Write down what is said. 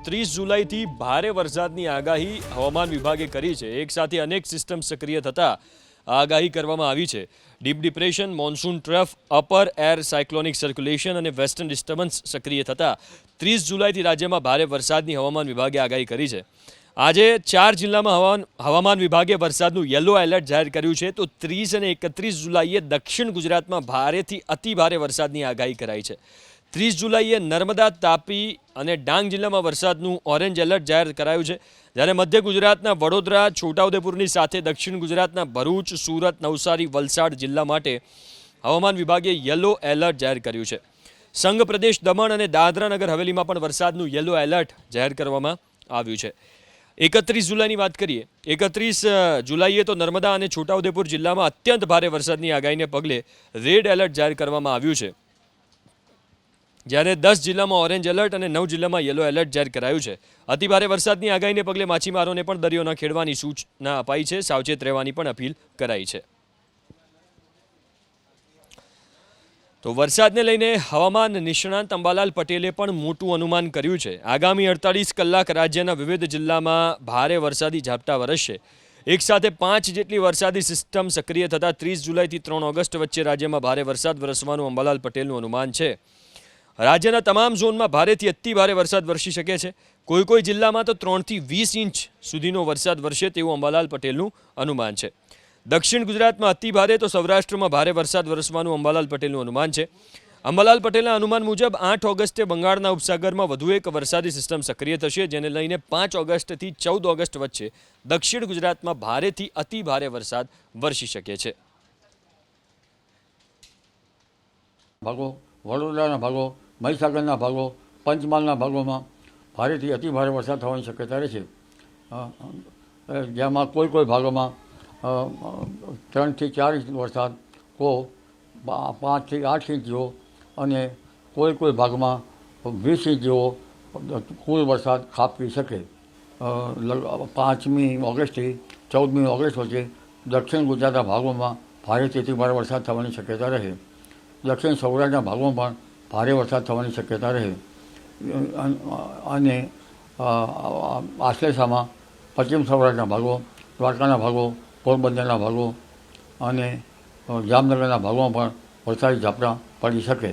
30 જુલાઈથી ભારે વરસાદની આગાહી હવામાન વિભાગે કરી છે। એક સાથે અનેક સિસ્ટમ સક્રિય થતા આગાહી કરવામાં આવી છે। Deep depression, monsoon trough, upper air cyclonic circulation અને વેસ્ટર્ન ડિસ્ટર્બન્સ સક્રિય થતા 30 જુલાઈથી રાજ્યમાં ભારે વરસાદની હવામાન વિભાગે આગાહી કરી છે। આજે 4 જિલ્લામાં હવામાન વિભાગે વરસાદનું યલો એલર્ટ જાહેર કર્યું છે, તો 30 અને 31 જુલાઈએ દક્ષિણ ગુજરાતમાં ભારેથી અતિ ભારે વરસાદની આગાહી કરાઈ છે। 30 જુલાઈએ નર્મદા, તાપી અને ડાંગ જિલ્લામાં વરસાદનું ઓરેન્જ એલર્ટ જાહેર કરાયું છે, જ્યારે મધ્ય ગુજરાતના વડોદરા, છોટાઉદેપુરની સાથે દક્ષિણ ગુજરાતના ભરૂચ, સુરત, નવસારી, વલસાડ જિલ્લા માટે હવામાન વિભાગે યલો એલર્ટ જાહેર કર્યું છે। સંઘ પ્રદેશ દમણ અને દાદરા નગર હવેલીમાં પણ વરસાદનું યલો એલર્ટ જાહેર કરવામાં આવ્યું છે। 31 જુલાઈની વાત કરીએ। 31 જુલાઈએ તો નર્મદા અને છોટાઉદેપુર જિલ્લામાં અત્યંત ભારે વરસાદની આગાહીને પગલે રેડ એલર્ટ જાહેર કરવામાં આવ્યું છે, જ્યારે 10 જિલ્લામાં ઓરેન્જ એલર્ટ અને 9 જિલ્લામાં યલો એલર્ટ જાહેર કરાયું છે। અતિભારે વરસાદની આગાહીને પગલે માછીમારોને પણ દરિયો ન ખેડવાની સૂચના અપાઈ છે, સાવચેત રહેવાની પણ અપીલ કરાઈ છે। તો વરસાદને લઈને હવામાન નિષ્ણાંત અંબાલાલ પટેલે પણ મોટું અનુમાન કર્યું છે। આગામી 48 કલાક રાજ્યના વિવિધ જિલ્લામાં ભારે વરસાદી ઝાપટા વરસશે। એક સાથે 5 જેટલી વરસાદી સિસ્ટમ સક્રિય થતાં 30 જુલાઈથી 3 ઓગસ્ટ વચ્ચે રાજ્યમાં ભારે વરસાદ વરસવાનું અંબાલાલ પટેલનું અનુમાન છે। રાજ્યના તમામ ઝોનમાં ભારેથી અતિ ભારે વરસાદ વરસી શકે છે। કોઈ જિલ્લામાં તો 3 થી 20 ઇંચ સુધીનો વરસાદ વરસે તેવું અંબાલાલ પટેલનું અનુમાન છે। દક્ષિણ ગુજરાતમાં અતિ ભારે તો સૌરાષ્ટ્રમાં ભારે વરસાદ વરસવાનું અંબાલાલ પટેલનું અનુમાન છે। અંબાલાલ પટેલના અનુમાન મુજબ 8 ઓગસ્ટે બંગાળના ઉપસાગરમાં વધુ એક વરસાદી સિસ્ટમ સક્રિય થશે, જેને લઈને 5 ઓગસ્ટથી 14 ઓગસ્ટ વચ્ચે દક્ષિણ ગુજરાતમાં ભારેથી અતિ ભારે વરસાદ વરસી શકે છે। વડોદરાના ભાગો, મહીસાગરના ભાગો, પંચમહાલના ભાગોમાં ભારેથી અતિ ભારે વરસાદ થવાની શક્યતા રહે છે, જેમાં કોઈ ભાગોમાં 3 થી 4 ઇંચ વરસાદ, 5 થી 8 ઇંચ જેવો અને કોઈ ભાગમાં 20 ઇંચ જેવો કુલ વરસાદ ખાબકી શકે। 5મી ઓગસ્ટથી 14મી ઓગસ્ટ વચ્ચે દક્ષિણ ગુજરાતના ભાગોમાં ભારેથી અતિ ભારે વરસાદ થવાની શક્યતા રહે। દક્ષિણ સૌરાષ્ટ્રના ભાગોમાં પણ ભારે વરસાદ થવાની શક્યતા રહે અને આશ્લેષામાં પશ્ચિમ સૌરાષ્ટ્રના ભાગો, દ્વારકાના ભાગો, પોરબંદરના ભાગો અને જામનગરના ભાગોમાં પણ વરસાદી ઝાપટા પડી શકે।